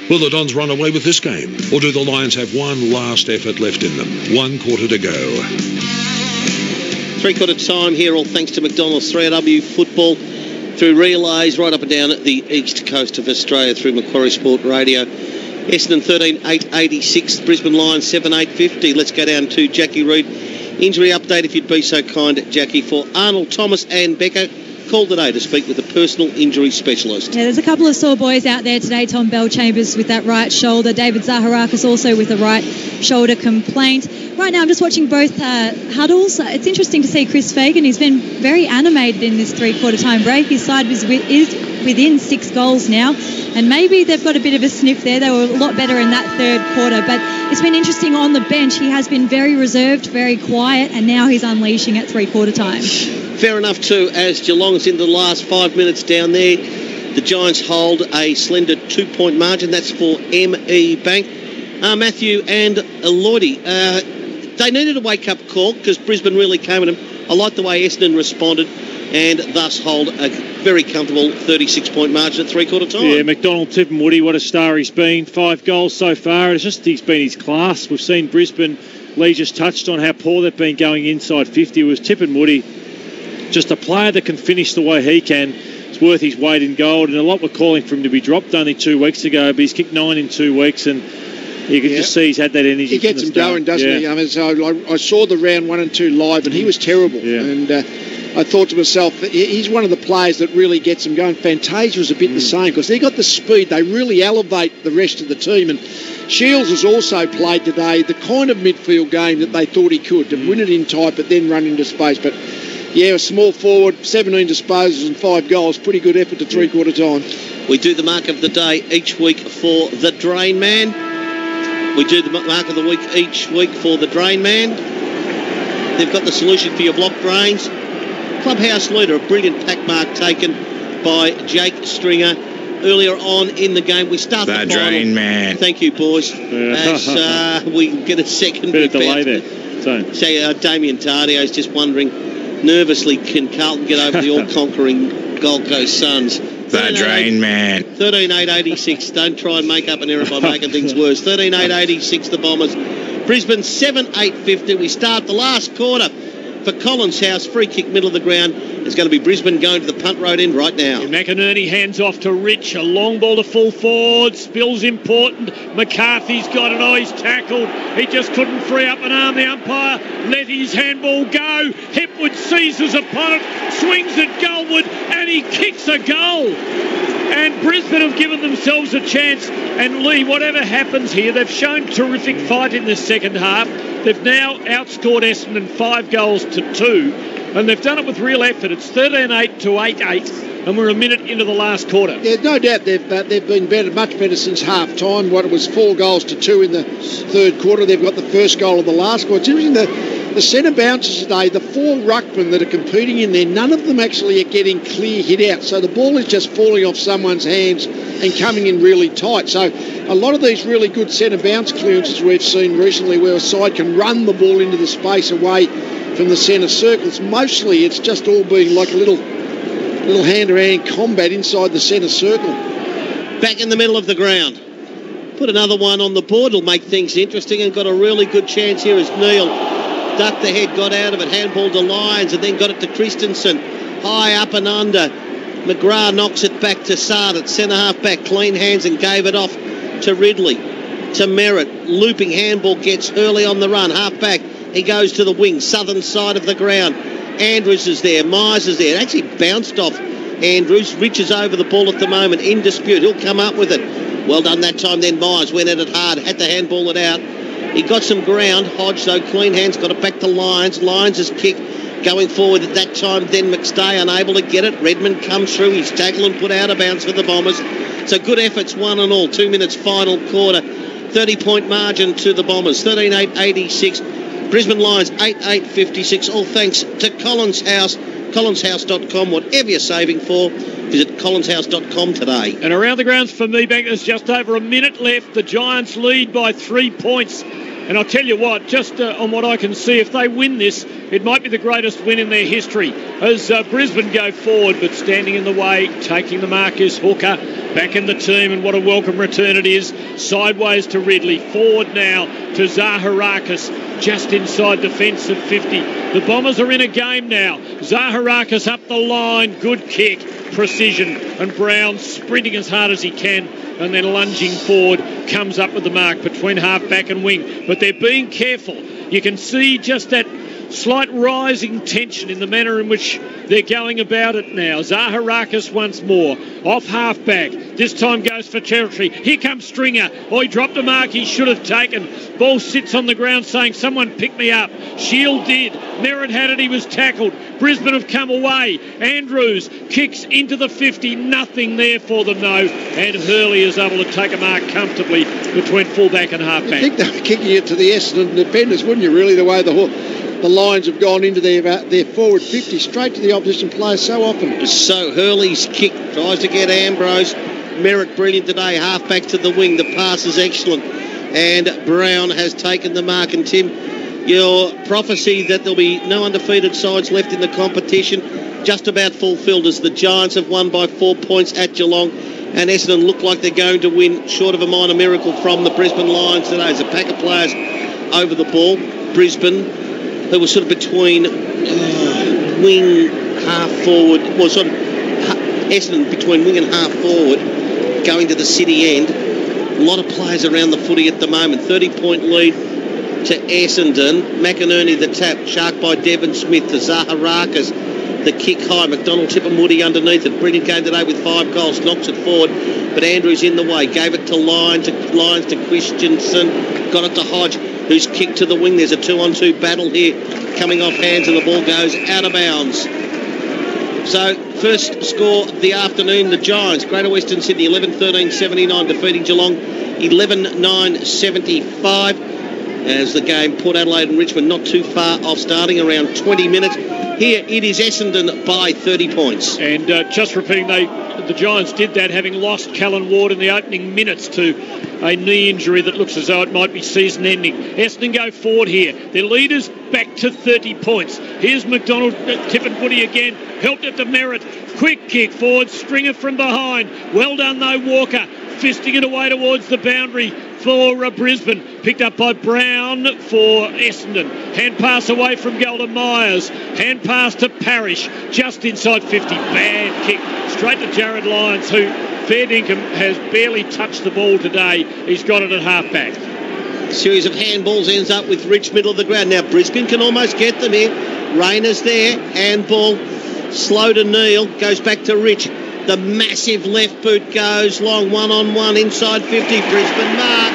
Will the Dons run away with this game, or do the Lions have one last effort left in them? 1 quarter to go. 3/4 time here, all thanks to McDonald's 3AW football through relays right up and down at the east coast of Australia through Macquarie Sport Radio. Essendon 13,886, Brisbane Lions 7,850. Let's go down to Jackie Reid. Injury update, if you'd be so kind, Jackie, for Arnold Thomas and Becker. Called today to speak with a personal injury specialist. Yeah, there's a couple of sore boys out there today. Tom Bell-Chambers with that right shoulder. David Zaharakis also with a right shoulder complaint. Right now I'm just watching both huddles. It's interesting to see Chris Fagan. He's been very animated in this 3/4 time break. His side is within 6 goals now, and maybe they've got a bit of a sniff there. They were a lot better in that 3rd quarter, but it's been interesting on the bench. He has been very reserved, very quiet, and now he's unleashing at 3/4 time. Fair enough too, as Geelong's into the last 5 minutes down there. The Giants hold a slender 2-point margin. That's for ME Bank. Matthew and Lloydie, they needed a wake-up call because Brisbane really came at them. I like the way Essendon responded and thus hold a very comfortable 36-point margin at 3/4 time. Yeah, McDonald, Tip and Woody, what a star he's been. 5 goals so far. It's just he's been his class. We've seen Brisbane. Lee just touched on how poor they've been going inside 50. It was Tip and Woody. Just a player that can finish the way he can. It's worth his weight in gold, and a lot were calling for him to be dropped only 2 weeks ago, but he's kicked 9 in 2 weeks, and you can just see he's had that energy. He gets him going, doesn't he? I mean, so I saw the round 1 and 2 live, and he was terrible. Yeah. And I thought to myself, he's one of the players that really gets him going. Fantasia was a bit the same, because they got the speed. They really elevate the rest of the team, and Shields has also played today the kind of midfield game that they thought he could, to win it in tight but then run into space. But yeah, a small forward, 17 disposals and 5 goals. Pretty good effort to 3/4 time. We do the mark of the day each week for the Drain Man. We do the mark of the week each week for the Drain Man. They've got the solution for your block drains. Clubhouse leader, a brilliant pack mark taken by Jake Stringer earlier on in the game. We start the final. Drain Man. Thank you, boys. As we get a second. Bit of delay there. So Damien Tardio's just wondering nervously, can Carlton get over the all-conquering Gold Coast Suns? The Drain Man. 13,886. Don't try and make up an error by making things worse. 13,886, the Bombers. Brisbane 7,850. We start the last quarter for Collins House. Free kick, middle of the ground. It's going to be Brisbane going to the punt road end right now. McInerney hands off to Rich. A long ball to full forward. Spill's important. McCarthy's got it. Oh, he's tackled. He just couldn't free up an arm. The umpire let his handball go. Hipwood seizes upon it, swings at Goldwood, and he kicks a goal. And Brisbane have given themselves a chance. And Lee, whatever happens here, they've shown terrific fight in the second half. They've now outscored Essendon 5 goals to 2. And they've done it with real effort. It's 13-8 to 8-8, and we're a minute into the last quarter. Yeah, no doubt they've been better, much better since half time. What it was 4 goals to 2 in the 3rd quarter. They've got the first goal of the last quarter. It's interesting, the centre bounces today, the 4 ruckmen that are competing in there, none of them actually are getting clear hit out. So the ball is just falling off someone's hands and coming in really tight. So a lot of these really good centre bounce clearances we've seen recently, where a side can run the ball into the space away from the centre circles. Mostly it's just all being like a little hand-to-hand combat inside the centre circle. Back in the middle of the ground. Put another one on the board. It'll make things interesting, and got a really good chance here as Neil ducked the head, got out of it, handball to Lyons, and then got it to Christensen. High up and under. McGrath knocks it back to Sard, centre half back, clean hands, and gave it off to Ridley. To Merritt. Looping handball, gets early on the run. Half back. He goes to the wing, southern side of the ground. Andrews is there, Myers is there. It actually bounced off Andrews. Rich is over the ball at the moment, in dispute. He'll come up with it. Well done that time then. Myers went at it hard, had to handball it out. He got some ground. Hodge, though, clean hands, got it back to Lyons. Lyons' kick going forward at that time. Then McStay unable to get it. Redmond comes through. He's tackled and put out of bounds for the Bombers. So good efforts, one and all. 2 minutes final quarter. 30-point margin to the Bombers. 13,886. Brisbane Lions 8,856. All thanks to Collins House. collinshouse.com. Whatever you're saving for, visit collinshouse.com today. And around the grounds for MeBank, there's just over a minute left. The Giants lead by 3 points And I'll tell you what, just on what I can see, if they win this, it might be the greatest win in their history as Brisbane go forward, but standing in the way, taking the mark is Hooker, back in the team, and what a welcome return it is. Sideways to Ridley, forward now to Zaharakis, just inside defence of 50. The Bombers are in a game now. Zaharakis up the line, good kick, precision, and Brown sprinting as hard as he can, and then lunging forward, comes up with the mark between half-back and wing. But they're being careful. You can see just that slight rising tension in the manner in which they're going about it now. Zaharakis once more, off half-back. This time goes for territory. Here comes Stringer. Oh, he dropped a mark he should have taken. Ball sits on the ground saying, someone pick me up. Shield did. Merritt had it. He was tackled. Brisbane have come away. Andrews kicks into the 50. Nothing there for them, though. And Hurley is able to take a mark comfortably between fullback and halfback. I think they were kicking it to the Essendon defenders, wouldn't you, really, the way the Lions have gone into their forward 50, straight to the opposition players so often. So Hurley's kick tries to get Ambrose. Merritt brilliant today, half-back to the wing. The pass is excellent. And Brown has taken the mark. And Tim, your prophecy that there'll be no undefeated sides left in the competition just about fulfilled, as the Giants have won by 4 points at Geelong, and Essendon look like they're going to win short of a minor miracle from the Brisbane Lions today. There's a pack of players over the ball. Brisbane, who was sort of between wing, half forward, well, sort of Essendon between wing and half forward, going to the city end. A lot of players around the footy at the moment. 30-point lead to Essendon. McInerney the tap, shark by Devon Smith to Zaharakis. The kick high, McDonald, Tippermoody underneath it. Brilliant game today with 5 goals, knocks it forward, but Andrews in the way. Gave it to Lyons to Christensen, got it to Hodge, who's kicked to the wing. There's a 2-on-2 battle here, coming off hands, and the ball goes out of bounds. So, first score of the afternoon, the Giants, Greater Western Sydney, 11-13-79, defeating Geelong, 11-9-75. As the game, Port Adelaide and Richmond not too far off, starting around 20 minutes. Here it is Essendon by 30 points. And just repeating, the Giants did that, having lost Callan Ward in the opening minutes to a knee injury that looks as though it might be season-ending. Essendon go forward here. Their leaders back to 30 points. Here's McDonald, Tippermoody again, helped it to Merritt. Quick kick forward, Stringer from behind. Well done though, Walker, fisting it away towards the boundary for Brisbane. Picked up by Brown for Essendon. Hand pass away from Golden Myers. Hand pass to Parrish, just inside 50. Bad kick, straight to Jared Lyons, who fair dinkum has barely touched the ball today. He's got it at half-back. Series of handballs ends up with Rich middle of the ground. Now Brisbane can almost get them in. Rayner's there, handball, slow to Neil, goes back to Rich. The massive left boot goes long, one-on-one inside 50. Brisbane mark.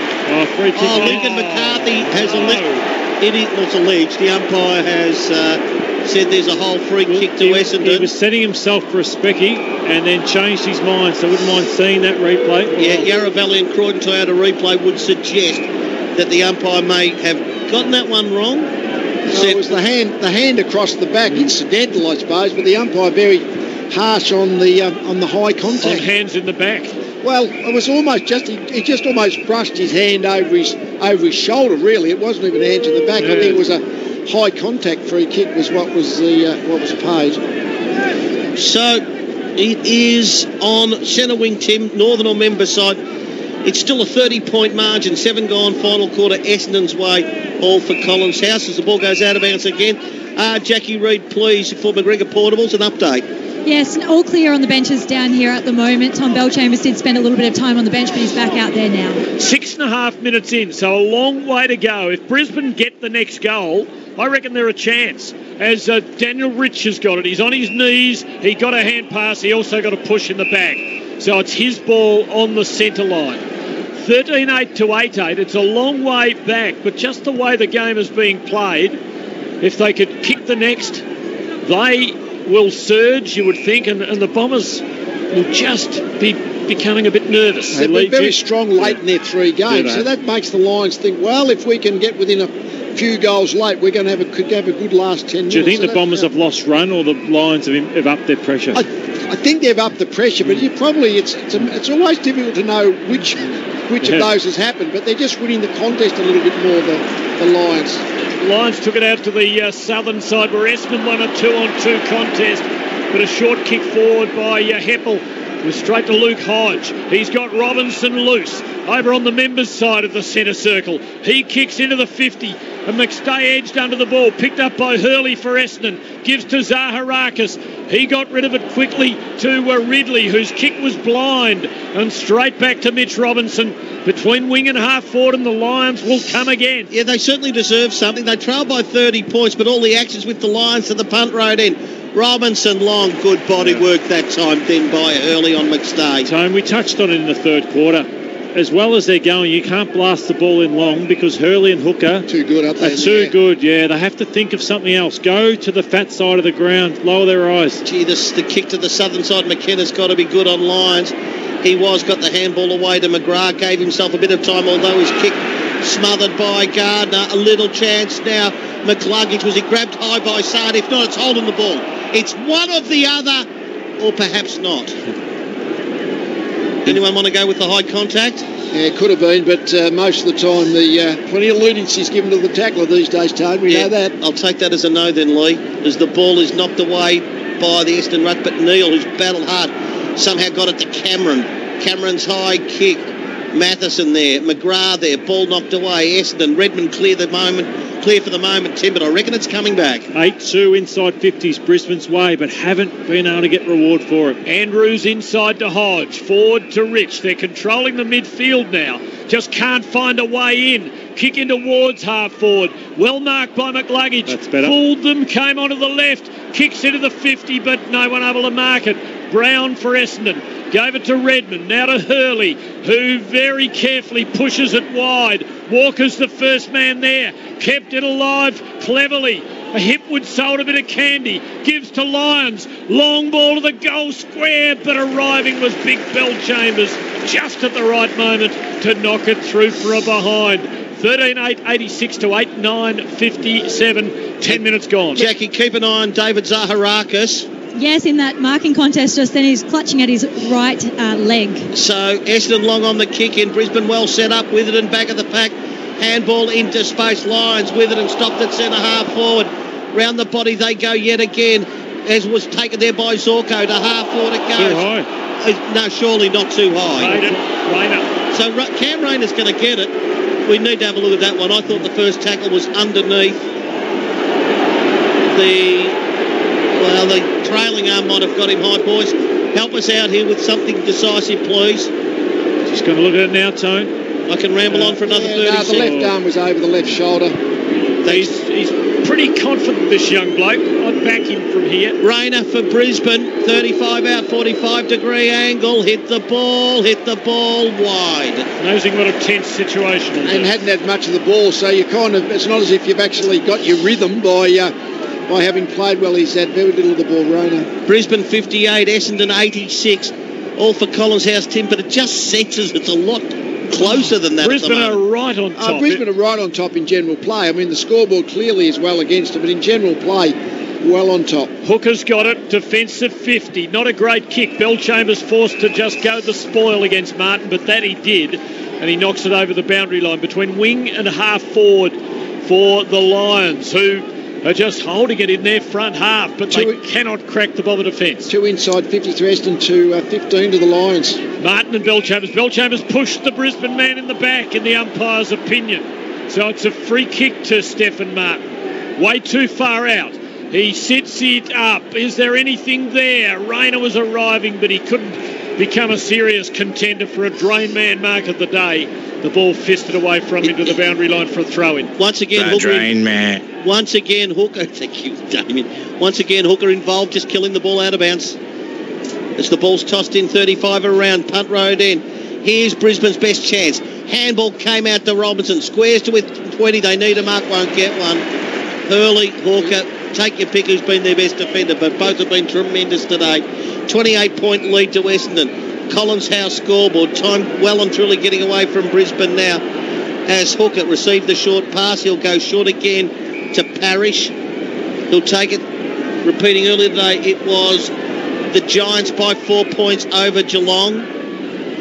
Lincoln McCarthy has it's alleged. The umpire has said there's a whole free kick to Essendon. He was setting himself for a specky and then changed his mind, so I wouldn't mind seeing that replay. Yeah, Yarra Valley and Croydon Toyota replay would suggest that the umpire may have gotten that one wrong. It was the hand across the back, incidental, I suppose, but the umpire very harsh on the high contact. On hands in the back. Well, it was almost he just almost brushed his hand over his shoulder. Really, it wasn't even a hand to the back. Yeah. I think it was a high contact free kick was what was paid. So it is on centre wing, Tim, Northern or member side. It's still a 30-point margin, 7 gone, final quarter, Essendon's way, all for Collins House as the ball goes out of bounds again. Jackie Reid, please, for McGregor Portables, an update. Yes, all clear on the benches down here at the moment. Tom Bellchambers did spend a little bit of time on the bench, but he's back out there now. 6.5 minutes in, so a long way to go. If Brisbane get the next goal, I reckon they're a chance. As Daniel Rich has got it. He's on his knees. He got a hand pass. He also got a push in the back. So it's his ball on the centre line. 13-8 to 8-8. It's a long way back, but just the way the game is being played, if they could kick the next, they will surge, you would think, and the Bombers will just be becoming a bit nervous. They've been very strong late in their 3 games, so that makes the Lions think, well, if we can get within a few goals late, we're going to have a good last 10 minutes. Do you think the Bombers have lost run, or the Lions have upped their pressure? I think they've upped the pressure, but it's always difficult to know which which of those has happened, but they're just winning the contest a little bit more, the Lions. Lions took it out to the southern side where Essendon won a 2-on-2 contest, but a short kick forward by Heppel was straight to Luke Hodge. He's got Robinson loose over on the members' side of the centre circle. He kicks into the 50, and McStay edged under the ball, picked up by Hurley for Essendon, gives to Zaharakis. He got rid of it quickly to Ridley, whose kick was blind, and straight back to Mitch Robinson. Between wing and half forward, and the Lions will come again. Yeah, they certainly deserve something. They trail by 30 points, but all the actions with the Lions to the punt road end. Robinson long, good body work that time, then by Hurley on McStay. Tone, we touched on it in the third quarter. As well as they're going, you can't blast the ball in long because Hurley and Hooker too good, aren't they? Are too good, yeah. They have to think of something else. Go to the fat side of the ground, lower their eyes. Gee, the kick to the southern side, McKenna's got to be good on Lions. He got the handball away to McGrath, gave himself a bit of time, although his kick smothered by Gardner. A little chance now. McCluggage, was he grabbed high by Sard? If not, it's holding the ball. It's one of the other, or perhaps not. Anyone want to go with the high contact? Yeah, it could have been, but most of the time, plenty of leniency is given to the tackler these days, Tone. We know that. I'll take that as a no then, Lee, as the ball is knocked away by the Essendon ruck, but Neil, who's battled hard, somehow got it to Cameron. Cameron's high kick. Matheson there. McGrath there. Ball knocked away. Essendon. Redmond clear for the moment, Tim, but I reckon it's coming back. 8-2 inside 50s Brisbane's way, but haven't been able to get reward for it. Andrews inside to Hodge. Forward to Rich. They're controlling the midfield now. Just can't find a way in. Kick in towards half forward. Well marked by McLuggage. That's better. Fooled them, came onto the left. Kicks into the 50, but no one able to mark it. Brown for Essendon. Gave it to Redmond. Now to Hurley, who very carefully pushes it wide. Walker's the first man there. Kept it alive cleverly. A Hipwood sold a bit of candy. Gives to Lyons. Long ball to the goal square, but arriving was Big Bell Chambers just at the right moment to knock it through for a behind. 13-8, 86 to 8-9, 57. 10 minutes gone. Jackie, keep an eye on David Zaharakis. Yes, in that marking contest just then, he's clutching at his right leg. So Essendon long on the kick in. Brisbane well set up. Witherden back of the pack. Handball into space. Lions. Witherden stopped at centre half forward. Round the body they go yet again. As was taken there by Zorko. To half forward it goes. Too high. No, surely not too high. Rayner. So Cam Rayner's going to get it. We need to have a look at that one. I thought the first tackle was underneath the trailing arm might have got him high. Boys, help us out here with something decisive, please. Just going to look at it now, Tone. I can ramble on for another 30 seconds. The left arm was over the left shoulder. He's pretty confident, this young bloke. I'd back him from here. Rayner for Brisbane, 35 out, 45-degree angle. Hit the ball wide. Nosing what a tense situation. And hadn't had much of the ball, so you it's not as if you've actually got your rhythm by having played well. He's had very little of the ball, Rayner. Brisbane 58, Essendon 86. All for Collins House, Tim, but it just senses it's a lot closer than that. Brisbane are right on top. Brisbane are right on top in general play. I mean, the scoreboard clearly is well against them, but in general play, well on top. Hooker's got it. Defensive 50. Not a great kick. Bell Chambers forced to just go the spoil against Martin, but that he did. And he knocks it over the boundary line between wing and half forward for the Lions, who are just holding it in their front half, but they cannot crack the bobber defence. 2 inside 53 Essendon to 15 to the Lions. Martin and Bell Chambers. Bell Chambers pushed the Brisbane man in the back in the umpire's opinion. So it's a free kick to Stephen Martin. Way too far out. He sits it up. Is there anything there? Rayner was arriving, but he couldn't become a serious contender for a drain man mark of the day. The ball fisted away from him to the boundary line for a throw-in. Once again, Hooker. Once again, Hooker. Thank you, Damien. Once again, Hooker involved, just killing the ball out of bounds. As the ball's tossed in 35 around punt road end. Here's Brisbane's best chance. Handball came out to Robinson. Squares to with 20. They need a mark, won't get one. Hurley, Hooker, take your pick who's been their best defender, but both have been tremendous today. 28-point lead to Essendon. Collins House scoreboard. Time well and truly getting away from Brisbane now. As Hooker received the short pass, he'll go short again to Parrish. He'll take it. Repeating earlier today, it was the Giants by 4 points over Geelong.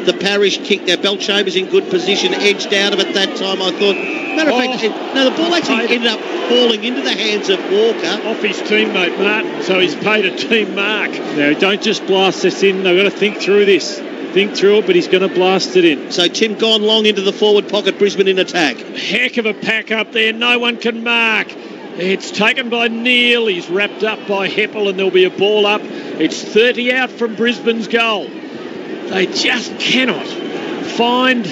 the Parrish kick. Now, Belchambers in good position, edged out of it that time, I thought. Matter of fact, no, the ball actually ended up falling into the hands of Walker. Off his teammate, Martin, so he's paid a team mark. No, don't just blast this in. They've got to think through this. Think through it, but he's going to blast it in. So Tim gone long into the forward pocket, Brisbane in attack. Heck of a pack up there. No one can mark. It's taken by Neil. He's wrapped up by Heppel, and there'll be a ball up. It's 30 out from Brisbane's goal. They just cannot find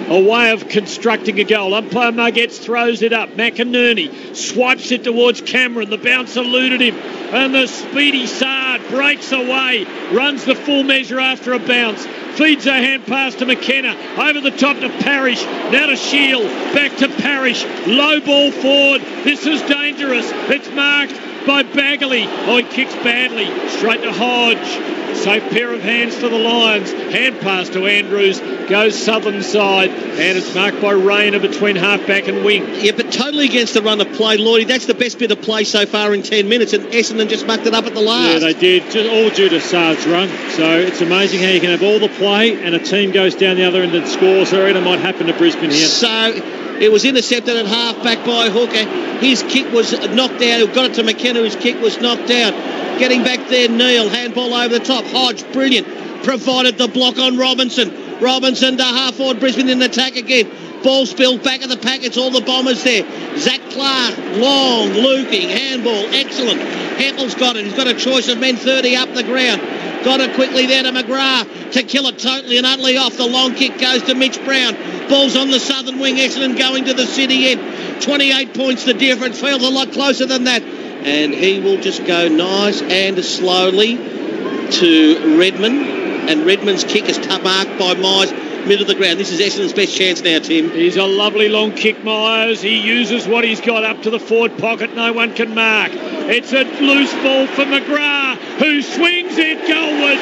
a way of constructing a goal. Umpire Muggets throws it up. McInerney swipes it towards Cameron. The bounce eluded him. And the speedy Sard breaks away. Runs the full measure after a bounce. Feeds a hand pass to McKenna. Over the top to Parrish. Now to Shield. Back to Parrish. Low ball forward. This is dangerous. It's marked by Bagley. Oh, he kicks badly. Straight to Hodge. Safe pair of hands for the Lions. Hand pass to Andrews. Goes southern side. And it's marked by Rayner between half-back and wing. Yeah, but totally against the run of play, Lloydie. That's the best bit of play so far in 10 minutes, and Essendon just mucked it up at the last. Yeah, they did. Just all due to Sard's run. So it's amazing how you can have all the play and a team goes down the other end and scores. I reckon it might happen to Brisbane here. So it was intercepted at half-back by Hooker. His kick was knocked out. He got it to McKenna. His kick was knocked out. Getting back there, Neil. Handball over the top. Hodge, brilliant. Provided the block on Robinson. Robinson to half-forward. Brisbane in attack again. Ball spilled back of the pack. It's all the Bombers there. Zach Clark, long, looking, handball, excellent. Heppel's got it. He's got a choice of men 30 up the ground. Got it quickly there to McGrath to kill it totally and utterly off. The long kick goes to Mitch Brown. Ball's on the southern wing. Essendon going to the city end. 28 points the difference. Feels a lot closer than that. And he will just go nice and slowly to Redmond. And Redmond's kick is marked by Myers, middle of the ground. This is Essendon's best chance now, Tim. He's a lovely long kick, Myers. He uses what he's got up to the forward pocket. No one can mark. It's a loose ball for McGrath, who swings it goalward.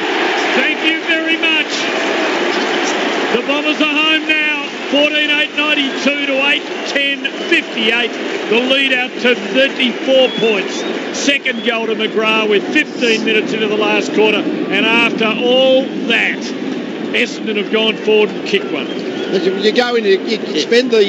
Thank you very much. The Bombers are home now. 14-8-92 to 8-10-58. The lead out to 34 points. Second goal to McGrath with 15 minutes into the last quarter. And after all that, Essendon have gone forward and kicked one. You go in, you spend the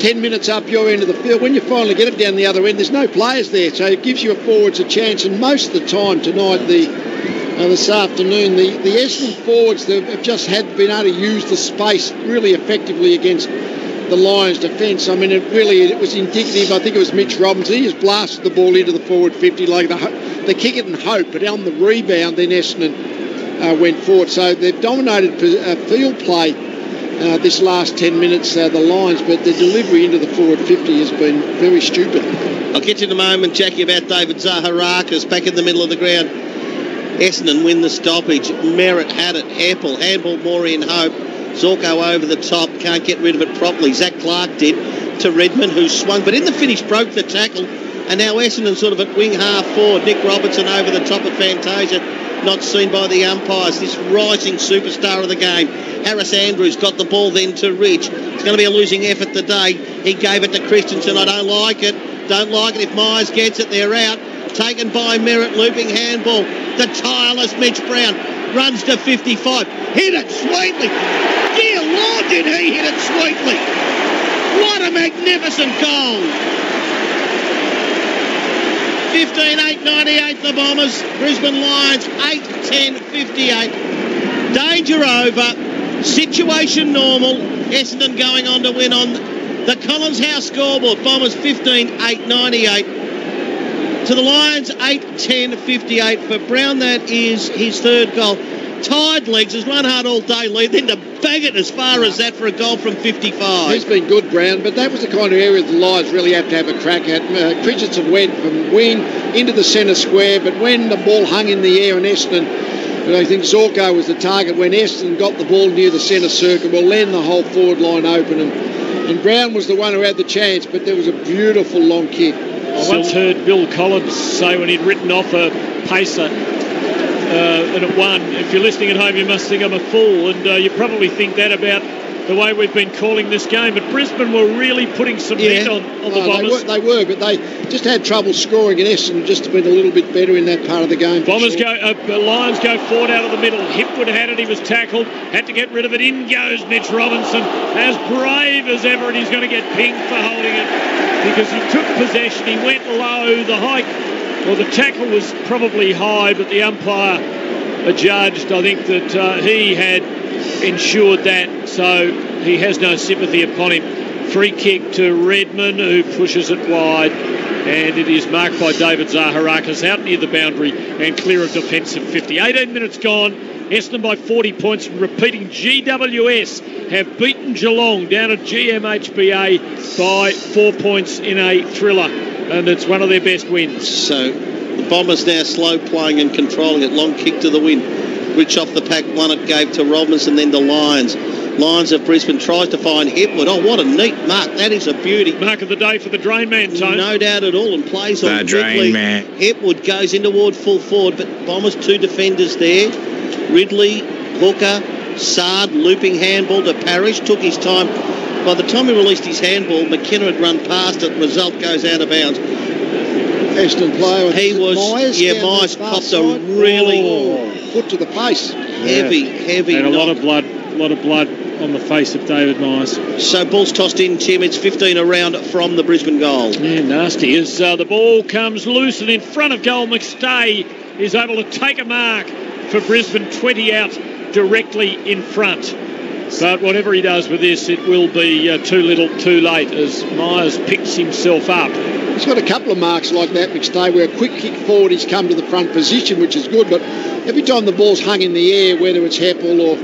10 minutes up your end of the field. When you finally get it down the other end, there's no players there, so it gives your forwards a chance. And most of the time tonight, this afternoon, the Essendon forwards have just been able to use the space really effectively against the Lions' defence. I mean, it was indicative. I think it was Mitch Robinson. He just blasted the ball into the forward 50 like they kick it and hope, but on the rebound, then Essendon went forward. So they've dominated field play this last 10 minutes, the Lions, but the delivery into the forward 50 has been very stupid. I'll get you in a moment, Jackie, about David Zaharakis back in the middle of the ground. Essendon win the stoppage. Merritt had it. Heppel, handball, Morey and Hope. Zorko over the top, can't get rid of it properly. Zach Clark did to Redmond, who swung, but in the finish broke the tackle. And now Essendon sort of at wing half forward. Nick Robertson over the top of Fantasia, not seen by the umpires. This rising superstar of the game. Harris Andrews got the ball then to Rich. It's going to be a losing effort today. He gave it to Christensen. I don't like it. Don't like it. If Myers gets it, they're out. Taken by Merritt, looping handball. The tireless Mitch Brown runs to 55. Hit it sweetly. Dear Lord, did he hit it sweetly. What a magnificent goal. 15-8-98 the Bombers. Brisbane Lions 8-10-58. Danger over. Situation normal. Essendon going on to win on the Collins House scoreboard. Bombers 15-8-98. To the Lions, 8-10-58 for Brown. That is his third goal. Tired legs, has run hard all day, Lee. Then to bang it as far as that for a goal from 55. He's been good, Brown, but that was the kind of area the Lions really have to have a crack at. Christensen went from wing into the centre square, but when the ball hung in the air and Essendon, I think Zorko was the target, when Essendon got the ball near the centre circle, well, then the whole forward line open, and Brown was the one who had the chance, but there was a beautiful long kick. I once heard Bill Collins say when he'd written off a pacer and it won, if you're listening at home, you must think I'm a fool. And you probably think that about the way we've been calling this game. But Brisbane were really putting some meat on the Bombers. They were, but they just had trouble scoring, and Essendon just been a little bit better in that part of the game. Lions go forward out of the middle. Hipwood had it. He was tackled. Had to get rid of it. In goes Mitch Robinson, as brave as ever, and he's going to get pinged for holding it because he took possession. He went low. The tackle was probably high, but the umpire adjudged, I think, that he had ensured that, so he has no sympathy upon him. Free kick to Redmond, who pushes it wide, and it is marked by David Zaharakis out near the boundary and clear of defensive 50. 18 minutes gone. Essendon by 40 points. Repeating, GWS have beaten Geelong down at GMHBA by 4 points in a thriller, and it's one of their best wins. So the Bombers now slow playing and controlling it. Long kick to the wind. Rich off the pack, one it gave to Robinson, then to Lions. Lions of Brisbane tries to find Hipwood. Oh, what a neat mark. That is a beauty. Mark of the day for the drain man, Tone. No doubt at all, and plays on quickly. Drain man. Hipwood goes in toward full forward, but Bombers 2 defenders there. Ridley, Hooker, Sard, looping handball to Parrish. Took his time. By the time he released his handball, McKenna had run past it. Result goes out of bounds. Essendon player. He was, Myers popped a really foot to the face. Heavy and a knock. lot of blood on the face of David Myers. So ball's tossed in, Tim. It's 15 around from the Brisbane goal. Yeah, nasty. As the ball comes loose and in front of goal, McStay is able to take a mark for Brisbane, 20 out directly in front. But whatever he does with this, it will be too little, too late, as Myers picks himself up. He's got a couple of marks like that, McStay, where a quick kick forward he's come to the front position, which is good, but every time the ball's hung in the air, whether it's Heppel or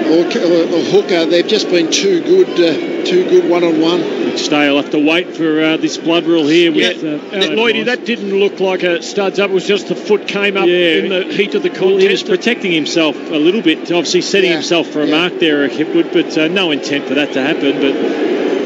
Hooker, they've just been too good one-on-one. McStay will have to wait for this blood rule here. Lloydie, that didn't look like a studs up. It was just the foot came up in the heat of the contest. He was protecting himself a little bit, obviously setting himself for a mark there at Hipwood, but no intent for that to happen. But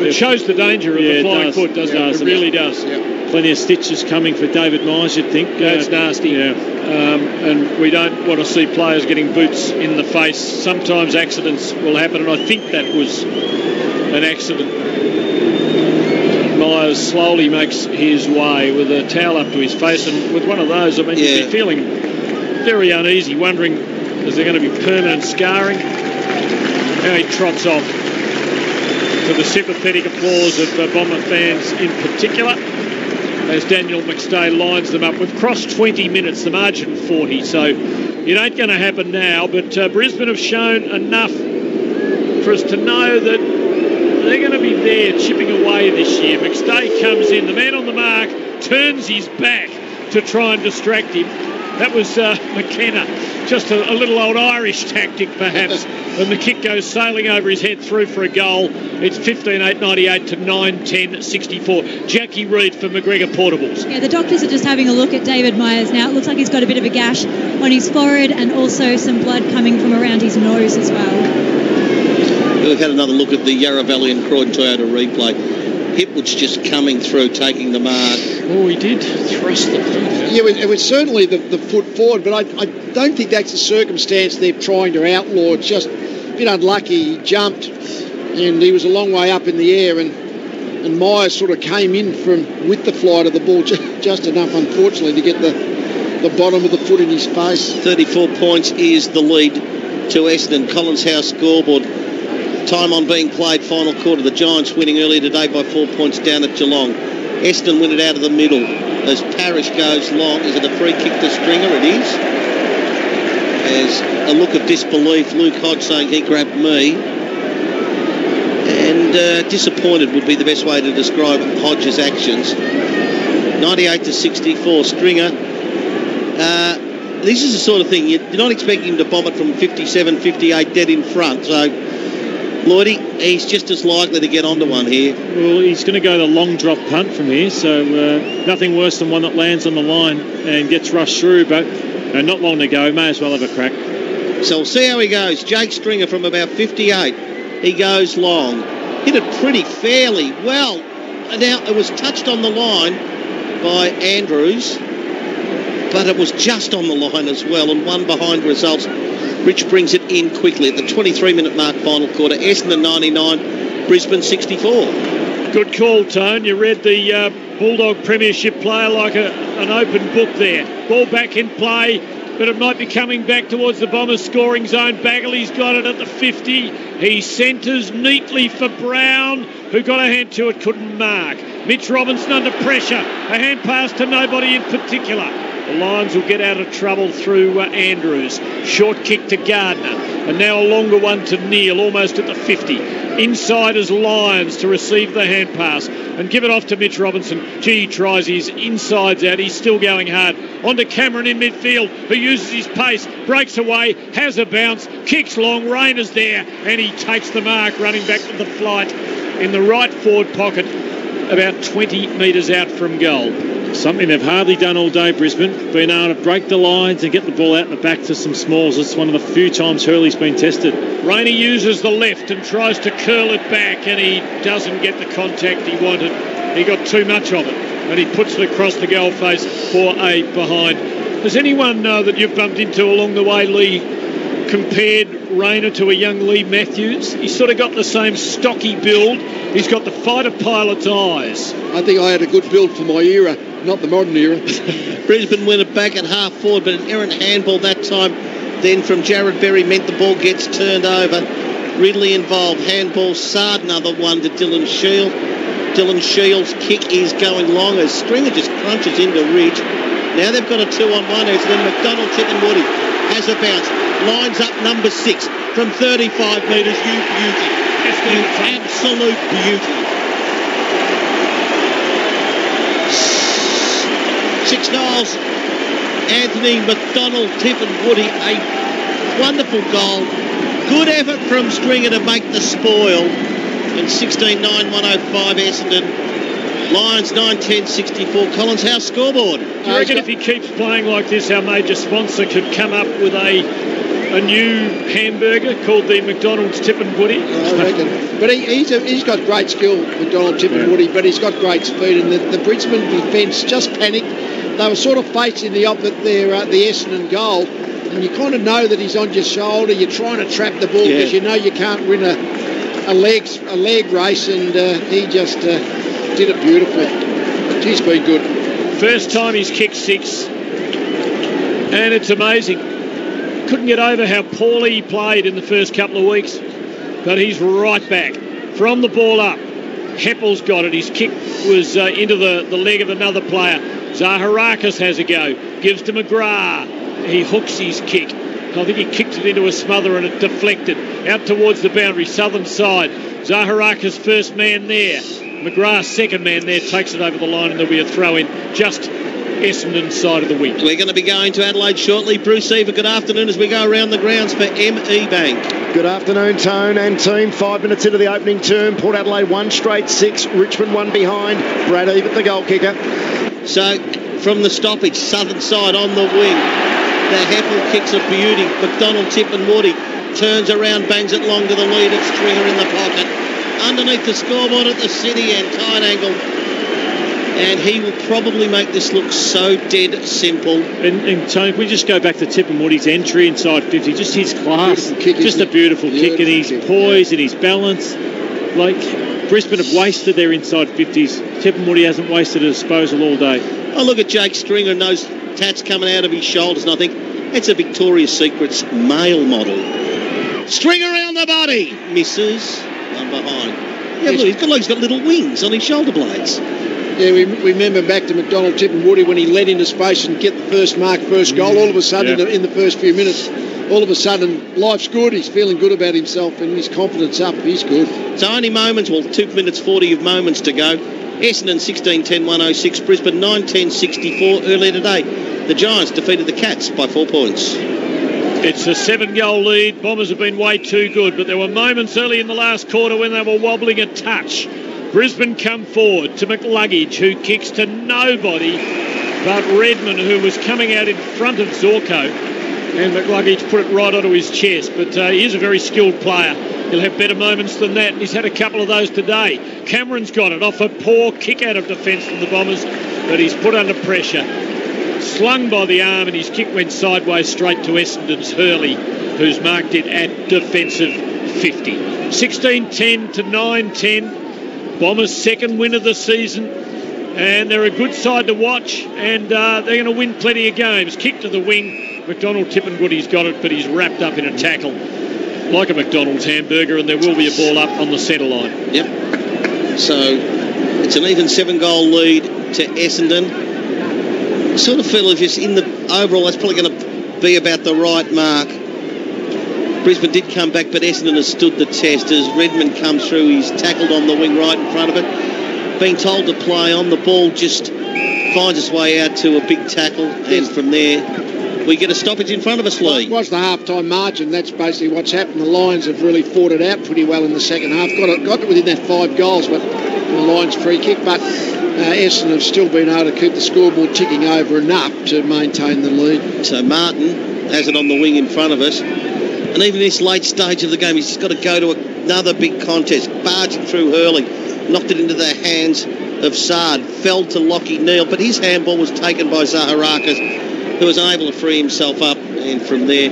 it shows the danger of the flying foot, doesn't it? It really does. Yeah. Plenty of stitches coming for David Myers, you'd think. That's nasty. Yeah. And we don't want to see players getting boots in the face. Sometimes accidents will happen, and I think that was an accident. Myers slowly makes his way with a towel up to his face, and with one of those, I mean, you'd be feeling very uneasy, wondering, is there going to be permanent scarring? Now he trots off to the sympathetic applause of Bomber fans in particular, as Daniel McStay lines them up. We've crossed 20 minutes, the margin 40, so it ain't going to happen now, but Brisbane have shown enough for us to know that they're going to be there chipping away this year. McStay comes in, the man on the mark turns his back to try and distract him. That was McKenna, just a little old Irish tactic perhaps, and the kick goes sailing over his head through for a goal. It's 15-8-98 to 9-10-64. Jackie Reid for McGregor Portables. Yeah, the doctors are just having a look at David Myers now. It looks like he's got a bit of a gash on his forehead and also some blood coming from around his nose as well. We've had another look at the Yarra Valley and Croydon Toyota replay. Hipwood's just coming through, taking the mark. Oh, he did thrust the foot. Yeah, it was certainly the foot forward, but I don't think that's the circumstance they're trying to outlaw. It's just a bit unlucky. He jumped and he was a long way up in the air, and Myers sort of came in with the flight of the ball just enough, unfortunately, to get the bottom of the foot in his face. 34 points is the lead to Essendon. Collins House scoreboard. Time on being played, final quarter. The Giants winning earlier today by 4 points down at Geelong. Essendon win it out of the middle as Parrish goes long. Is it a free kick to Stringer? It is. As a look of disbelief, Luke Hodge saying he grabbed me. And disappointed would be the best way to describe Hodge's actions. 98-64. Stringer. This is the sort of thing, you're not expecting him to bomb it from 57, 58 dead in front. So Lloydie, he's just as likely to get onto one here. Well, he's going to go the long drop punt from here, so nothing worse than one that lands on the line and gets rushed through, but not long to go. May as well have a crack. So we'll see how he goes. Jake Stringer from about 58. He goes long. Hit it pretty fairly well. Now, it was touched on the line by Andrews, but it was just on the line as well, and one behind results. Rich brings it in quickly at the 23-minute mark, final quarter. Essendon 99, Brisbane 64. Good call, Tone. You read the Bulldog Premiership player like an open book there. Ball back in play, but it might be coming back towards the Bombers' scoring zone. Bagley's got it at the 50. He centres neatly for Brown, who got a hand to it, couldn't mark. Mitch Robinson under pressure. A hand pass to nobody in particular. The Lions will get out of trouble through Andrews. Short kick to Gardner. And now a longer one to Neil, almost at the 50. Inside is Lions to receive the hand pass and give it off to Mitch Robinson. He tries his insides out. He's still going hard. On to Cameron in midfield, who uses his pace, breaks away, has a bounce, kicks long. Rayner's there, and he takes the mark, running back to the flight in the right forward pocket, about 20 metres out from goal. Something they've hardly done all day, Brisbane, being able to break the lines and get the ball out in the back to some smalls. It's one of the few times Hurley's been tested. Rainey uses the left and tries to curl it back, and he doesn't get the contact he wanted. He got too much of it, and he puts it across the goal face for a behind. Does anyone know that you've bumped into along the way, Lee, compared Rayner to a young Lee Matthews? He's sort of got the same stocky build. He's got the fighter pilot's eyes. I think I had a good build for my era, not the modern era. Brisbane win it back at half forward, but an errant handball that time then from Jared Berry meant the ball gets turned over. Ridley involved. Handball, Sard, another one to Dylan Shield. Dylan Shield's kick is going long as Stringer just crunches into Ridge. Now they've got a 2-on-1. It's then McDonald, Tip and Woody has a bounce. Lines up number 6 from 35 metres. You beauty. You absolute beauty. 6 goals. Anthony McDonald, Tip and Woody, a wonderful goal. Good effort from Stringer to make the spoil. And 16-9-105 Essendon. Lions 9-10-64. Collins House scoreboard. Do you reckon if he keeps playing like this, our major sponsor could come up with a new hamburger called the McDonald's Tip and Woody? I reckon. But he's got great skill, McDonald, Tip and Woody, but he's got great speed. And the Brisbane defence just panicked. They were sort of facing the Essendon goal, and you kind of know that he's on your shoulder. You're trying to trap the ball because you know you can't win a leg race, and he just did it beautifully. He's been good. First time he's kicked 6, and it's amazing. Couldn't get over how poorly he played in the first couple of weeks, but he's right back from the ball up. Heppel's got it. His kick was into the leg of another player. Zaharakis has a go, gives to McGrath. He hooks his kick. I think he kicked it into a smother and it deflected out towards the boundary, southern side. Zaharakis first man there. McGrath second man there, takes it over the line, and there'll be a throw in just Essendon's side of the wing. We're going to be going to Adelaide shortly. Bruce Eva, good afternoon as we go around the grounds for ME Bank. Good afternoon, Tone and team. 5 minutes into the opening term. Port Adelaide 1 straight 6. Richmond 1 behind. Brad Ebert, the goal kicker. So from the stoppage, southern side on the wing. The Heppel kicks a beauty. McDonald, Tip and Woody turns around, bangs it long to the lead. It's Stringer in the pocket. Underneath the scoreboard at the city end, tight angle. And he will probably make this look so dead simple. And Tony, we just go back to Tip and Woody's entry inside 50, just his class. Kick, just a beautiful kick, and his poise and his balance. Like, Brisbane have wasted their inside 50s. Tip and Woody hasn't wasted a disposal all day. Oh, look at Jake Stringer and those tats coming out of his shoulders, and I think it's a Victoria's Secret's male model. Stringer around the body. Misses. One behind. Yeah, look, he's got little wings on his shoulder blades. Yeah, we remember back to McDonald, Tip and Woody when he led into space and get the first mark, first goal. All of a sudden, in the first few minutes, all of a sudden, life's good. He's feeling good about himself and his confidence up. He's good. So only moments, 2 minutes 40 of moments to go. Essendon 16-10-106, Brisbane 9-10-64 earlier today. The Giants defeated the Cats by 4 points. It's a 7-goal lead. Bombers have been way too good, but there were moments early in the last quarter when they were wobbling a touch. Brisbane come forward to McLuggage, who kicks to nobody but Redmond, who was coming out in front of Zorko. And McLuggage put it right onto his chest. But he is a very skilled player. He'll have better moments than that. He's had a couple of those today. Cameron's got it off a poor kick out of defence from the Bombers, but he's put under pressure. Slung by the arm, and his kick went sideways straight to Essendon's Hurley, who's marked it at defensive 50. 16-10 to 9-10. Bombers' second win of the season. And they're a good side to watch, and they're going to win plenty of games. Kick to the wing. McDonald Tippingwoody's got it, but he's wrapped up in a tackle like a McDonald's hamburger, and there will be a ball up on the centre line. Yep. So it's an even 7-goal lead to Essendon. I sort of feel if it's in the overall, that's probably going to be about the right mark. Brisbane did come back, but Essendon has stood the test as Redmond comes through. He's tackled on the wing right in front of it. Being told to play on, the ball just finds its way out to a big tackle, and from there we get a stoppage in front of us, Lee. What's the half-time margin? That's basically what's happened. The Lions have really fought it out pretty well in the second half. Got it within that 5 goals, but the Lions free kick. But Essendon have still been able to keep the scoreboard ticking over enough to maintain the lead. So Martin has it on the wing in front of us. And even this late stage of the game, he's just got to go to another big contest. Barging through Hurley, knocked it into the hands of Saad, fell to Lockie Neal, but his handball was taken by Zaharakis, who was unable to free himself up, and from there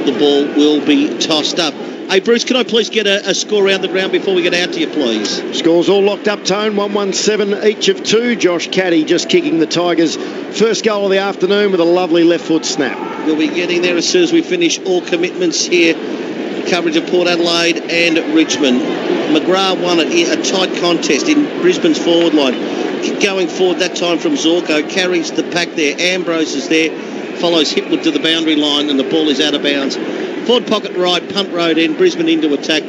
the ball will be tossed up. Hey Bruce, can I please get a score around the ground before we get out to you, please? Scores all locked up, Tone. 1-1-7 each of 2. Josh Caddy just kicking the Tigers' first goal of the afternoon with a lovely left foot snap. We'll be getting there as soon as we finish all commitments here. Coverage of Port Adelaide and Richmond. McGrath won it in a tight contest in Brisbane's forward line. Going forward that time from Zorko, carries the pack there. Ambrose is there, follows Hipwood to the boundary line, and the ball is out of bounds. Forward pocket right, punt road end, Brisbane into attack.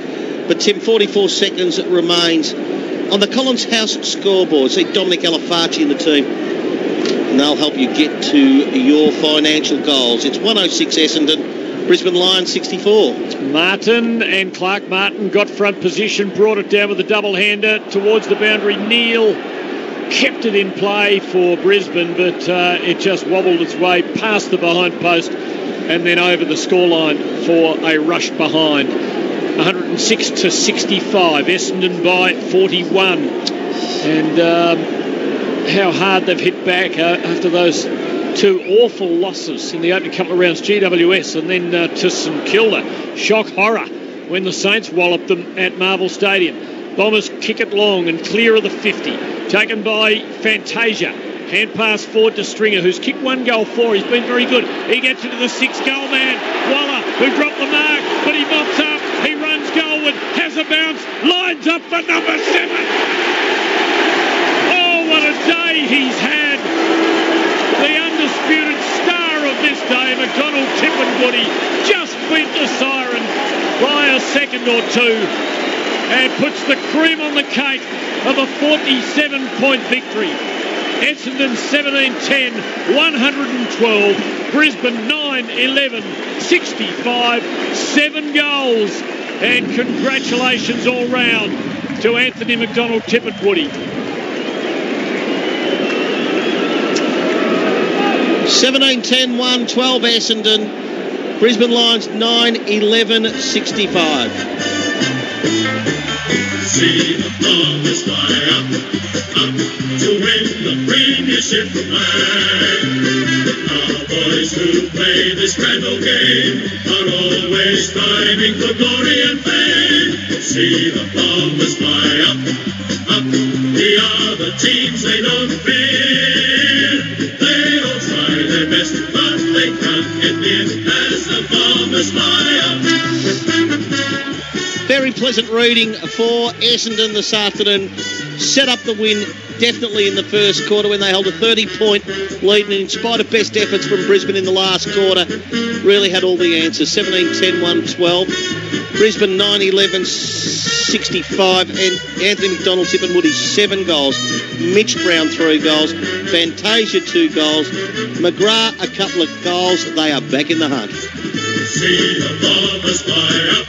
But Tim, 44 seconds remains on the Collins House scoreboard. See Dominic Alafaci in the team, and they'll help you get to your financial goals. It's 106 Essendon, Brisbane Lions 64. Martin and Clark Martin got front position, brought it down with a double-hander towards the boundary. Neal kept it in play for Brisbane, but it just wobbled its way past the behind post and then over the scoreline for a rush behind. 106 to 65, Essendon by 41. And how hard they've hit back after those 2 awful losses in the opening couple of rounds, GWS and then to St Kilda. Shock horror when the Saints walloped them at Marvel Stadium. Bombers kick it long and clear of the 50. Taken by Fantasia. Hand pass forward to Stringer, who's kicked 1 goal for. He's been very good. He gets into the 6-goal man. Waller, who dropped the mark, but he mops up. He runs goalward, has a bounce, lines up for number 7. Oh, what a day he's had. The undisputed star of this day, McDonald Tippingwoody, just beat the siren by a second or 2 and puts the cream on the cake of a 47-point victory. Essendon 17-10, 112. Brisbane 9-11, 65. 7 goals. And congratulations all round to Anthony McDonald Tippingwoody. 17-10, 112 Essendon. Brisbane Lions 9-11, 65. See the Bombers fly up to win the premiership flag. Our boys who play this grand old game are always striving for glory and fame. See the Bombers fly up. The other teams they don't fear. They all try their best, but they can't get near as the Bombers fly up. Very pleasant reading for Essendon this afternoon. Set up the win definitely in the first quarter when they held a 30-point lead, and in spite of best efforts from Brisbane in the last quarter, really had all the answers. 17-10, 112. Brisbane 9-11, 65. And Anthony McDonald Tippingwoody 7 goals. Mitch Brown 3 goals. Fantasia 2 goals. McGrath a couple of goals. They are back in the hunt. See the Bombers fly up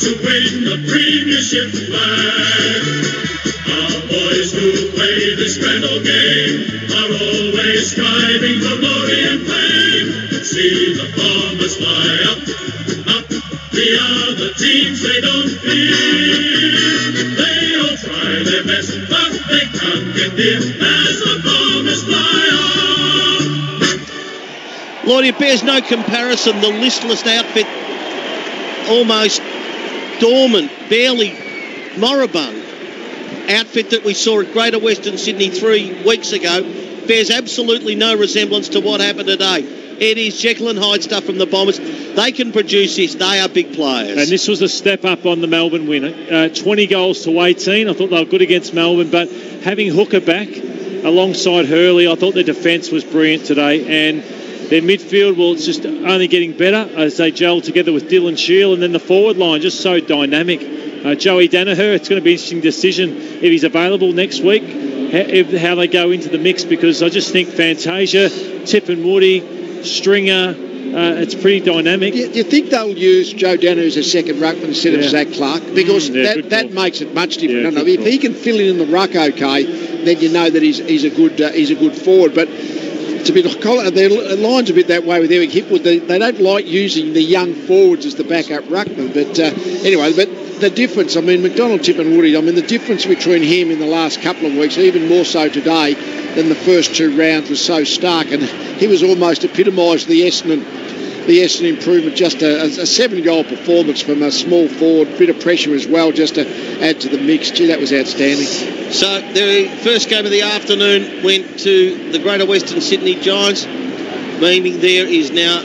to win the premiership flag. Our boys who play this grand old game are always striving for glory and fame. See the Bombers fly up. The other teams they don't fear. They all try their best, but they can't get near as the Bombers fly up. Lloyd, it bears no comparison. The listless outfit, almost dormant, barely moribund outfit that we saw at Greater Western Sydney 3 weeks ago bears absolutely no resemblance to what happened today. It is Jekyll and Hyde stuff from the Bombers. They can produce this. They are big players. And this was a step up on the Melbourne winner. 20 goals to 18. I thought they were good against Melbourne, but having Hooker back alongside Hurley, I thought their defence was brilliant today. And their midfield, well, it's just only getting better as they gel together with Dylan Shield. And then the forward line, just so dynamic. Joey Danaher, it's going to be an interesting decision if he's available next week, how they go into the mix, because I just think Fantasia, Tip and Woody, Stringer, it's pretty dynamic. Do you think they'll use Joe Danaher as a second ruckman instead of Zach Clark? Because that makes it much different. If he can fill in the ruck okay, then you know that he's a good forward. But it's a bit like their line's a bit that way with Eric Hipwood. They don't like using the young forwards as the backup ruckman. But anyway, the difference, McDonald, Tip and Woody, the difference between him in the last couple of weeks, even more so today than the first 2 rounds, was so stark. And he was almost epitomised the Essendon improvement, just a 7-goal performance from a small forward, bit of pressure as well, just to add to the mix. Gee, that was outstanding. So the first game of the afternoon went to the Greater Western Sydney Giants, meaning there is now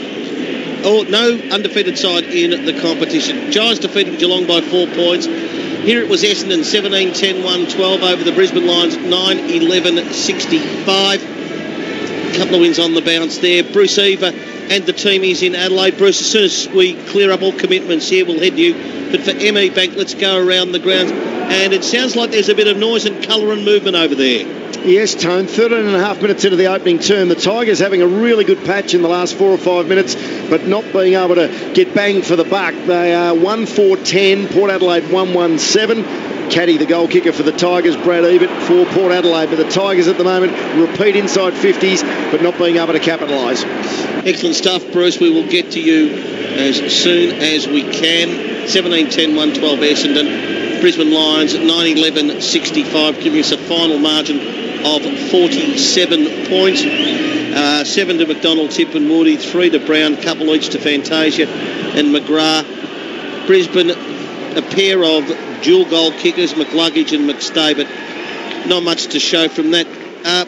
no undefeated side in the competition. Giants defeating Geelong by 4 points. Here it was Essendon 17-10-1-12 over the Brisbane Lions 9-11-65. A couple of wins on the bounce there. Bruce Eva and the team is in Adelaide. Bruce, as soon as we clear up all commitments here, we'll head to you. But for ME Bank, let's go around the grounds. And it sounds like there's a bit of noise and colour and movement over there. Yes, Tone, 13.5 minutes into the opening term. The Tigers having a really good patch in the last 4 or 5 minutes, but not being able to get bang for the buck. They are 1-4-10, Port Adelaide 1-1-7. Caddy, the goal kicker for the Tigers, Brad Ebert for Port Adelaide. But the Tigers at the moment repeat inside 50s, but not being able to capitalise. Excellent stuff, Bruce. We will get to you as soon as we can. 17-10-1-12 Essendon. Brisbane Lions 9-11-65, giving us a final margin of 47 points. 7 to McDonald, Tip and Woody, 3 to Brown, couple each to Fantasia and McGrath. Brisbane, a pair of dual goal kickers, McLuggage and McStay, but not much to show from that.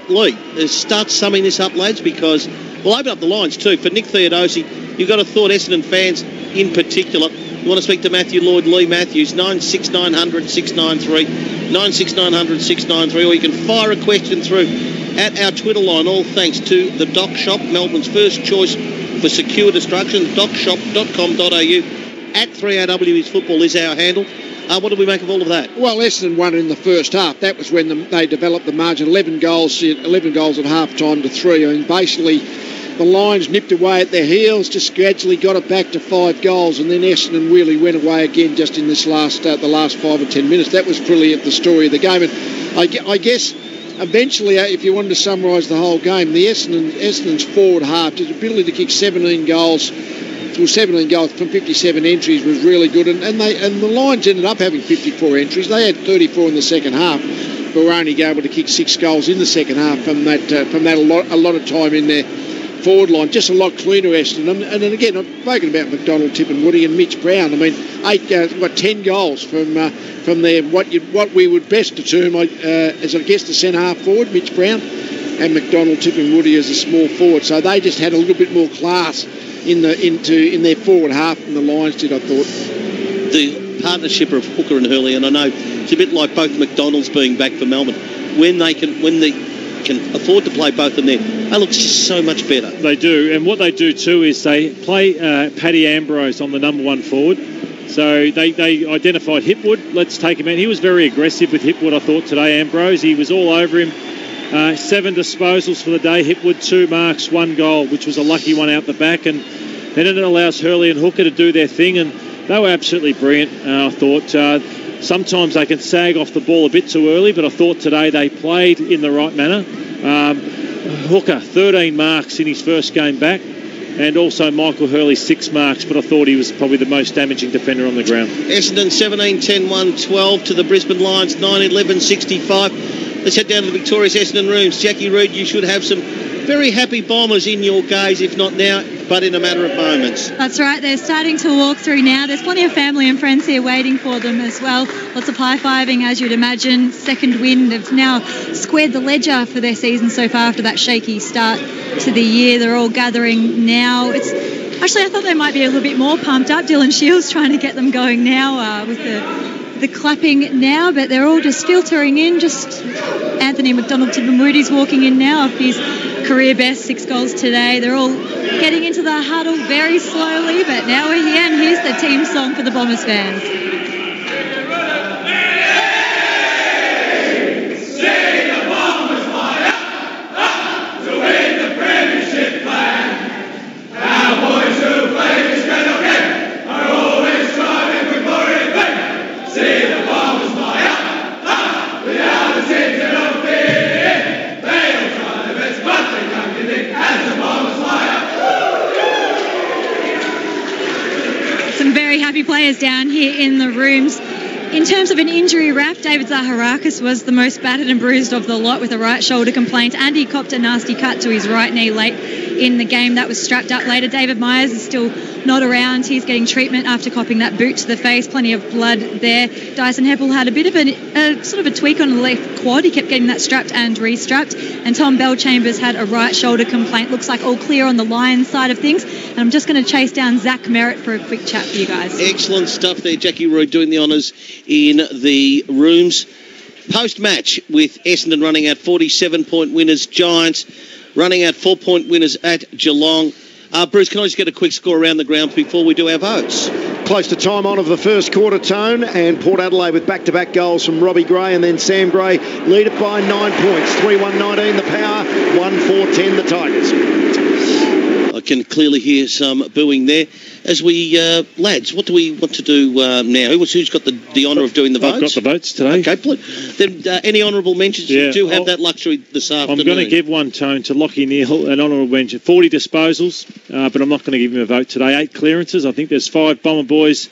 Lee, start summing this up, lads, because we'll open up the lines too. For Nick Theodosi, you've got a thought, Essendon fans in particular. You want to speak to Matthew Lloyd, Lee Matthews, 96900 693, 96900 693, or you can fire a question through at our Twitter line, all thanks to the Dock Shop, Melbourne's first choice for secure destruction, dockshop.com.au. At 3AW is football is our handle. What do we make of all of that? Well, Essendon won in the first half. That was when they developed the margin, 11 goals at half-time to 3. Basically, the Lions nipped away at their heels, just gradually got it back to 5 goals, and then Essendon really went away again just in this the last 5 or 10 minutes. That was really the story of the game. And I guess eventually, if you wanted to summarise the whole game, Essendon's forward half, his ability to kick 17 goals from 57 entries was really good, and the Lions ended up having 54 entries. They had 34 in the second half, but were only able to kick 6 goals in the second half from that a lot of time in there. Forward line just a lot cleaner, Essendon, and then again I've spoken about McDonald, Tip and Woody and Mitch Brown. 10 goals from their what we would best term as I guess the centre half forward, Mitch Brown, and McDonald, Tip and Woody as a small forward. So they just had a little bit more class in their forward half than the Lions did, I thought. The partnership of Hooker and Hurley, and I know it's a bit like both McDonald's being back for Melbourne, when they can afford to play both of them there, they look just so much better. They do, and what they do too is they play Paddy Ambrose on the number 1 forward. So they identified Hipwood. Let's take him out. He was very aggressive with Hipwood, I thought, today, Ambrose. He was all over him. 7 disposals for the day. Hipwood 2 marks, 1 goal, which was a lucky one out the back. And then it allows Hurley and Hooker to do their thing, and they were absolutely brilliant, I thought. Sometimes they can sag off the ball a bit too early, but I thought today they played in the right manner. Hooker, 13 marks in his first game back, and also Michael Hurley, 6 marks, but I thought he was probably the most damaging defender on the ground. Essendon 17-10-1-12 to the Brisbane Lions 9-11-65. Let's head down to the Victoria's Essendon rooms. Jackie Reid, you should have some Very happy Bombers in your gaze, if not now, but in a matter of moments. That's right. They're starting to walk through now. There's plenty of family and friends here waiting for them as well. Lots of high-fiving, as you'd imagine. Second win. They've now squared the ledger for their season so far after that shaky start to the year. They're all gathering now. Actually, I thought they might be a little bit more pumped up. Dylan Shields trying to get them going now with the clapping now, but they're all just filtering in. Just Anthony McDonald-Tipungwuiti's walking in now off his career best 6 goals today. They're all getting into the huddle very slowly, but now we're here, and here's the team song for the Bombers fans. Happy players down here in the rooms. In terms of an injury wrap, David Zaharakis was the most battered and bruised of the lot with a right shoulder complaint, and he copped a nasty cut to his right knee late in the game. That was strapped up later. David Myers is still not around. He's getting treatment after copping that boot to the face. Plenty of blood there. Dyson Heppel had a bit of a sort of a tweak on the left quad. He kept getting that strapped and restrapped. And Tom Bellchambers had a right shoulder complaint. Looks like all clear on the Lions side of things. And I'm just going to chase down Zach Merritt for a quick chat for you guys. Excellent stuff there. Jackie Rood doing the honours in the rooms. Post-match with Essendon running out 47-point winners, Giants running out 4-point winners at Geelong. Bruce, can I just get a quick score around the ground before we do our votes? Close to time on of the first quarter, Tone, and Port Adelaide with back-to-back goals from Robbie Gray and then Sam Gray lead it by 9 points. 3-1-19 the Power, 1-4-10 the Tigers. I can clearly hear some booing there. As we, lads, what do we want to do now? Who's got the honour of doing the votes? I've got the votes today. Okay, then any honourable mentions? Yeah, you do have that luxury this afternoon. I'm going to give one, Tone, to Lockie Neal, an honourable mention. 40 disposals, but I'm not going to give him a vote today. 8 clearances. I think there's 5 Bomber boys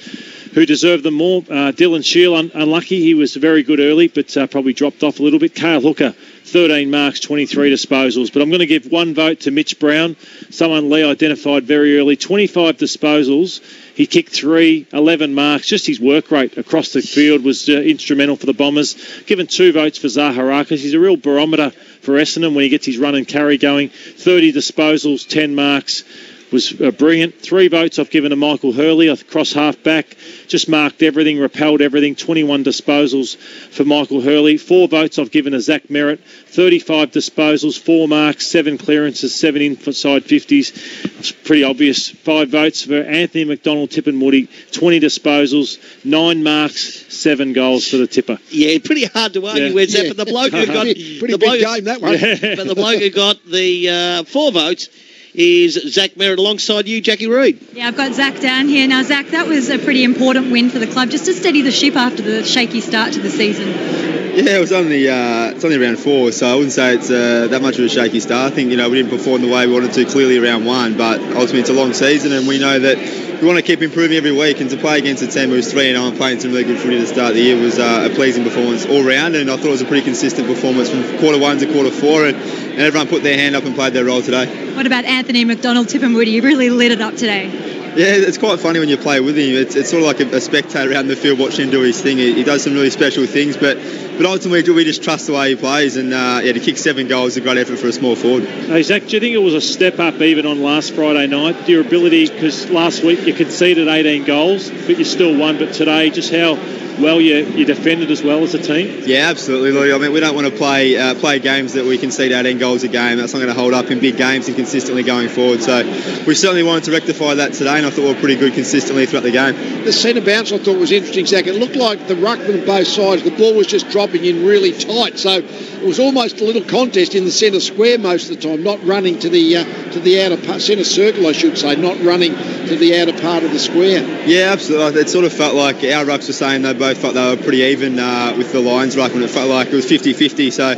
who deserve them more. Dylan Shield, unlucky. He was very good early, but probably dropped off a little bit. Cale Hooker, 13 marks, 23 disposals. But I'm going to give one vote to Mitch Brown, someone Lee identified very early. 25 disposals. He kicked 3, 11 marks. Just his work rate across the field was instrumental for the Bombers. Given 2 votes for Zaharakis. He's a real barometer for Essendon when he gets his run and carry going. 30 disposals, 10 marks. Was brilliant. 3 votes I've given to Michael Hurley, across half back. Just marked everything, repelled everything. 21 disposals for Michael Hurley. 4 votes I've given to Zach Merritt. 35 disposals, 4 marks, 7 clearances, 7 inside 50s. It's pretty obvious. 5 votes for Anthony McDonald-Tipungwuiti. 20 disposals, 9 marks, 7 goals for the tipper. Yeah, pretty hard to argue with that, but the bloke who got... pretty big game, that one. But the bloke who got the 4 votes is Zach Merritt alongside you, Jackie Reid. Yeah, I've got Zach down here. Now, Zach, that was a pretty important win for the club, just to steady the ship after the shaky start to the season. Yeah, it was only round 4, so I wouldn't say it's that much of a shaky start. I think, we didn't perform the way we wanted to clearly around 1, but ultimately it's a long season and we know that we want to keep improving every week, and to play against a team who was 3-0 and playing some really good footy at the start of the year was a pleasing performance all round, and I thought it was a pretty consistent performance from quarter 1 to quarter 4, and everyone put their hand up and played their role today. What about Anthony McDonald-Tipungwuiti? He really lit it up today. Yeah, it's quite funny when you play with him. It's sort of like a spectator around the field watching him do his thing. He does some really special things, but ultimately we just trust the way he plays, and to kick 7 goals is a great effort for a small forward. Hey, Zach, do you think it was a step up even on last Friday night? Your ability, because last week you conceded 18 goals, but you still won, but today just how well you defended as well as a team? Yeah, absolutely, Louis. I mean, we don't want to play games that we concede 18 goals a game. That's not going to hold up in big games and consistently going forward. So we certainly wanted to rectify that today, and I thought we were pretty good consistently throughout the game. The centre bounce I thought was interesting, Zach. It looked like the ruckman on both sides, the ball was just dropping in really tight. So it was almost a little contest in the centre square most of the time, not running to the outer part, centre circle, I should say, not running to the outer part of the square. Yeah, absolutely. It sort of felt like our rucks were saying they both felt they were pretty even with the Lions ruckman. It felt like it was 50-50. So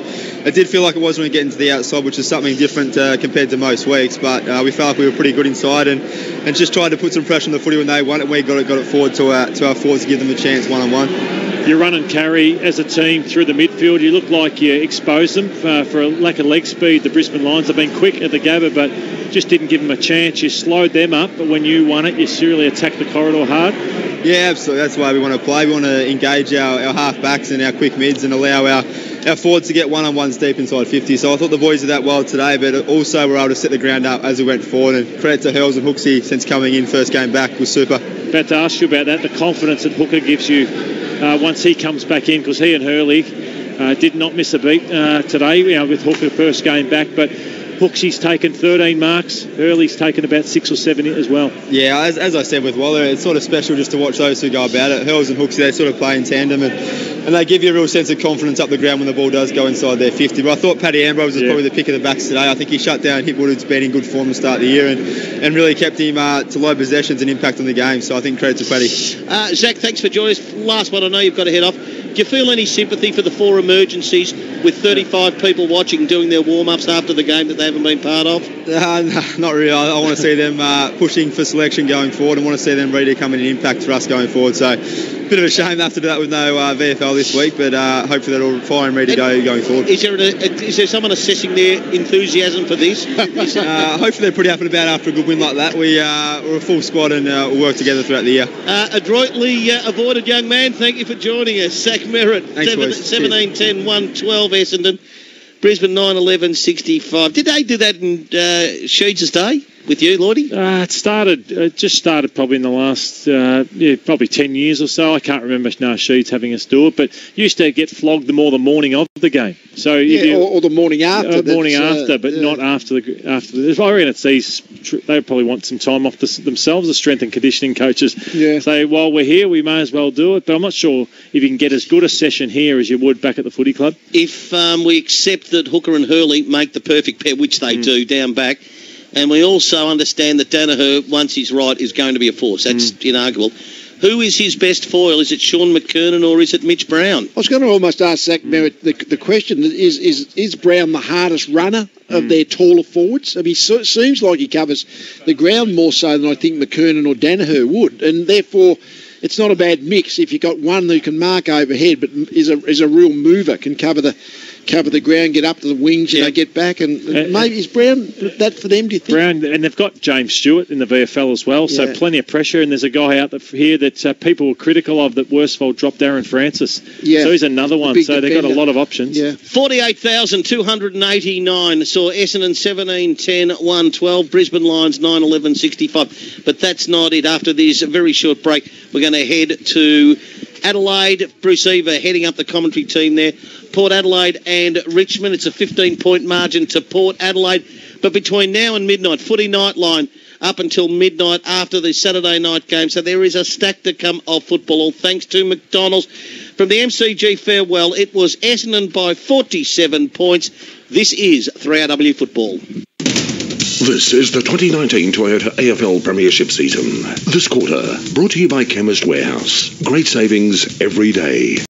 it did feel like it was when we get into the outside, which is something different compared to most weeks. But we felt like we were pretty good inside and just tried to put some pressure on the footy when they won it. We got it forward to our forwards to give them a chance one-on-one. you run and carry as a team through the midfield. You look like you expose them for a lack of leg speed. The Brisbane Lions have been quick at the Gabba, but just didn't give them a chance. You slowed them up, but when you won it, you serially attacked the corridor hard. Yeah, absolutely. That's why we want to play. We want to engage our half-backs and our quick mids and allow our forwards to get one-on-ones deep inside 50. So I thought the boys did that well today, but also were able to set the ground up as we went forward. And credit to Hurls and Hooksy since coming in first game back was super. About to ask you about that, the confidence that Hooker gives you once he comes back in, because he and Hurley did not miss a beat today with Hooker first game back, but Hooksy's taken 13 marks. Hurley's taken about 6 or 7 as well. Yeah, as I said with Waller, it's sort of special just to watch those two go about it. Hurls and Hooksy, they sort of play in tandem and they give you a real sense of confidence up the ground when the ball does go inside their 50. But I thought Paddy Ambrose was probably the pick of the backs today. I think he shut down Hipwood, who's been in good form to start the year, and really kept him to low possessions and impact on the game. So I think credit to Paddy. Zach, thanks for joining us. Last one, I know you've got to head off. Do you feel any sympathy for the 4 emergencies with 35 people watching doing their warm-ups after the game that they haven't been part of? No, not really. I want to see them pushing for selection going forward and want to see them ready to come in and impact for us going forward. So, bit of a shame to have to do that with no VFL this week, but hopefully that'll fire and ready to go going forward. Is there someone assessing their enthusiasm for this? Hopefully they're pretty up and about after a good win like that. We're a full squad and we'll work together throughout the year. Adroitly avoided young man, thank you for joining us. Zach Merritt, 17-10, 112 Essendon. Brisbane 9-11-65. Did they do that in Sheeds' day with you, Lloydie? It just started probably in the last, probably 10 years or so. I can't remember Sheeds having us do it, but used to get flogged the morning of the game. So or the morning after. Not after the. I reckon it's these. They probably want some time off themselves, the strength and conditioning coaches. Yeah. So while we're here, we may as well do it. But I'm not sure if you can get as good a session here as you would back at the footy club. If we accept that Hooker and Hurley make the perfect pair, which they do down back, and we also understand that Danaher, once he's right, is going to be a force. That's inarguable. Who is his best foil? Is it Sean McKernan or is it Mitch Brown? I was going to almost ask Zach Merritt the question, is Brown the hardest runner of their taller forwards? I mean, it seems like he covers the ground more so than I think McKernan or Danaher would, and therefore it's not a bad mix if you've got one who can mark overhead but is a real mover, can cover the ground, get up to the wings, get back, and maybe is Brown that for them, do you think? Brown, and they've got James Stewart in the VFL as well, so plenty of pressure, and there's a guy out here that people were critical of, that Worsfold dropped, Darren Francis. Yeah. So he's another one, so they've got a lot of options. Yeah. 48,289 saw Essendon 17-10-112, Brisbane Lions 9-11-65. But that's not it. After this very short break, we're going to head to Adelaide. Bruce Eva heading up the commentary team there. Port Adelaide and Richmond. It's a 15-point margin to Port Adelaide. But between now and midnight, footy nightline up until midnight after the Saturday night game. So there is a stack to come of football, all thanks to McDonald's. From the MCG farewell, it was Essendon by 47 points. This is 3RW Football. This is the 2019 Toyota AFL Premiership season. This quarter, brought to you by Chemist Warehouse. Great savings every day.